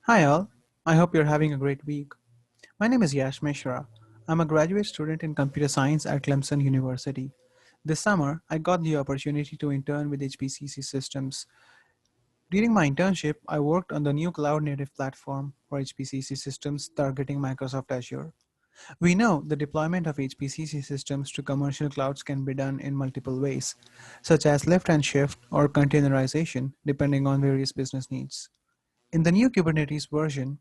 Hi all, I hope you're having a great week. My name is Yash Mishra. I'm a graduate student in computer science at Clemson University. This summer, I got the opportunity to intern with HPCC Systems. During my internship, I worked on the new cloud native platform for HPCC Systems targeting Microsoft Azure. We know the deployment of HPCC systems to commercial clouds can be done in multiple ways, such as lift and shift or containerization, depending on various business needs. In the new Kubernetes version,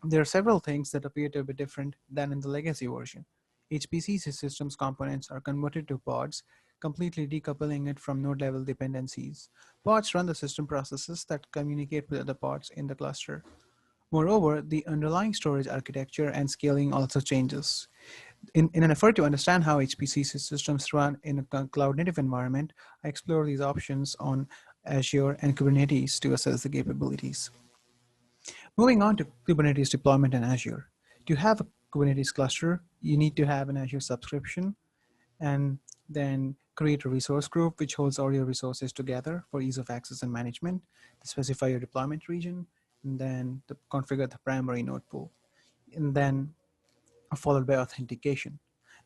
there are several things that appear to be different than in the legacy version. HPC systems components are converted to pods, completely decoupling it from node level dependencies. Pods run the system processes that communicate with other pods in the cluster. Moreover, the underlying storage architecture and scaling also changes. In an effort to understand how HPC systems run in a cloud native environment, I explore these options on Azure and Kubernetes to assess the capabilities. Moving on to Kubernetes deployment in Azure. To have a Kubernetes cluster, you need to have an Azure subscription and then create a resource group which holds all your resources together for ease of access and management, to specify your deployment region, and then to configure the primary node pool, and then followed by authentication.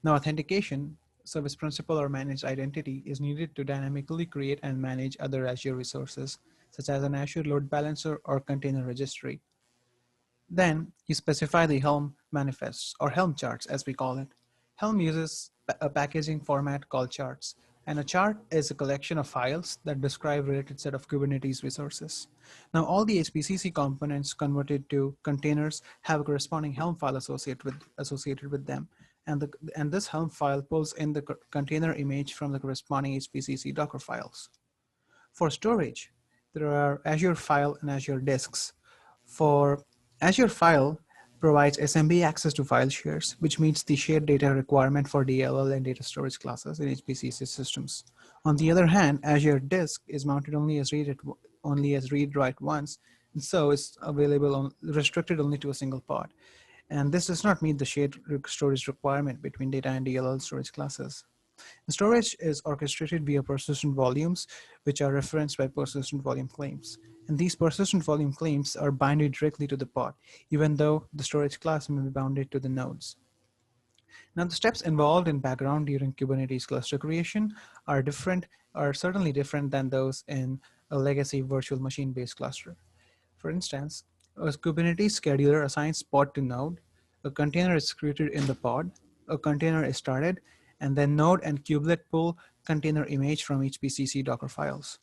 Now, authentication, service principal or managed identity, is needed to dynamically create and manage other Azure resources, such as an Azure load balancer or container registry. Then you specify the Helm manifests, or Helm charts as we call it. Helm uses a packaging format called charts, and a chart is a collection of files that describe related set of Kubernetes resources. Now all the HPCC components converted to containers have a corresponding Helm file associated with them, and this Helm file pulls in the container image from the corresponding HPCC Docker files. For storage, there are Azure File and Azure Disks. For Azure File provides SMB access to file shares, which meets the shared data requirement for DLL and data storage classes in HPC systems. On the other hand, Azure Disk is mounted only as read-write once, and so is restricted only to a single pod. And this does not meet the shared storage requirement between data and DLL storage classes. Storage is orchestrated via persistent volumes, which are referenced by persistent volume claims. And these persistent volume claims are binded directly to the pod, even though the storage class may be bounded to the nodes. Now, the steps involved in background during Kubernetes cluster creation are different, are certainly different than those in a legacy virtual machine-based cluster. For instance, a Kubernetes scheduler assigns pod to node, a container is created in the pod, a container is started, and then node and kubelet pull container image from HPCC Docker files.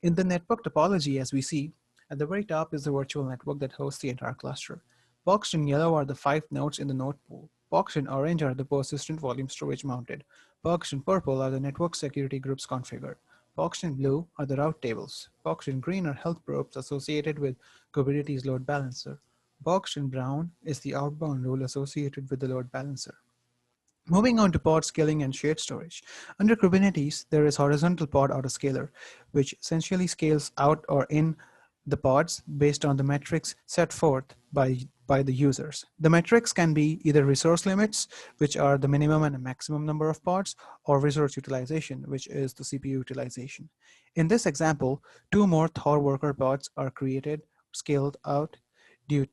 In the network topology, as we see, at the very top is the virtual network that hosts the entire cluster. Boxed in yellow are the 5 nodes in the node pool. Boxed in orange are the persistent volume storage mounted. Boxed in purple are the network security groups configured. Boxed in blue are the route tables. Boxed in green are health probes associated with Kubernetes load balancer. Boxed in brown is the outbound rule associated with the load balancer. Moving on to pod scaling and shared storage. Under Kubernetes, there is horizontal pod autoscaler, which essentially scales out or in the pods based on the metrics set forth by the users. The metrics can be either resource limits, which are the minimum and maximum number of pods, or resource utilization, which is the CPU utilization. In this example, two more Thor worker pods are created, scaled out due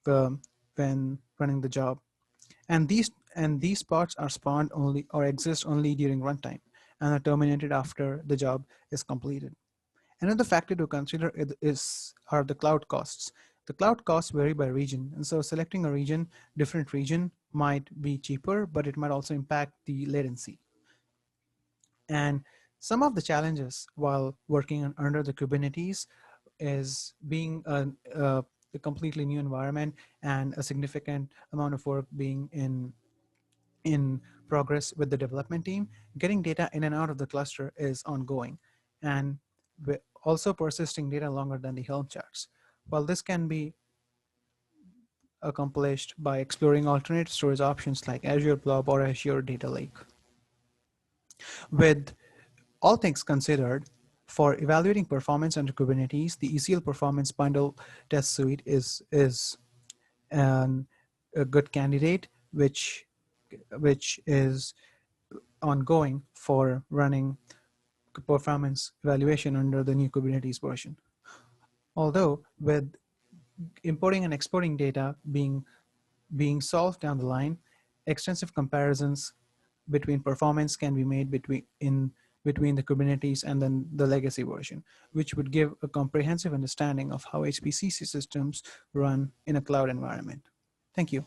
when running the job, and these pods are spawned only or exist only during runtime and are terminated after the job is completed. Another factor to consider are the cloud costs. The cloud costs vary by region, and so selecting a different region might be cheaper, but it might also impact the latency. And some of the challenges while working under the Kubernetes is being a completely new environment and a significant amount of work being in progress with the development team. Getting data in and out of the cluster is ongoing, and also persisting data longer than the Helm charts. While this can be accomplished by exploring alternate storage options like Azure Blob or Azure Data Lake. With all things considered, for evaluating performance under Kubernetes, the ECL Performance Bundle Test Suite is an, a good candidate, which is ongoing for running performance evaluation under the new Kubernetes version. Although with importing and exporting data being solved down the line, extensive comparisons between performance can be made between the Kubernetes and then the legacy version, which would give a comprehensive understanding of how HPCC systems run in a cloud environment. Thank you.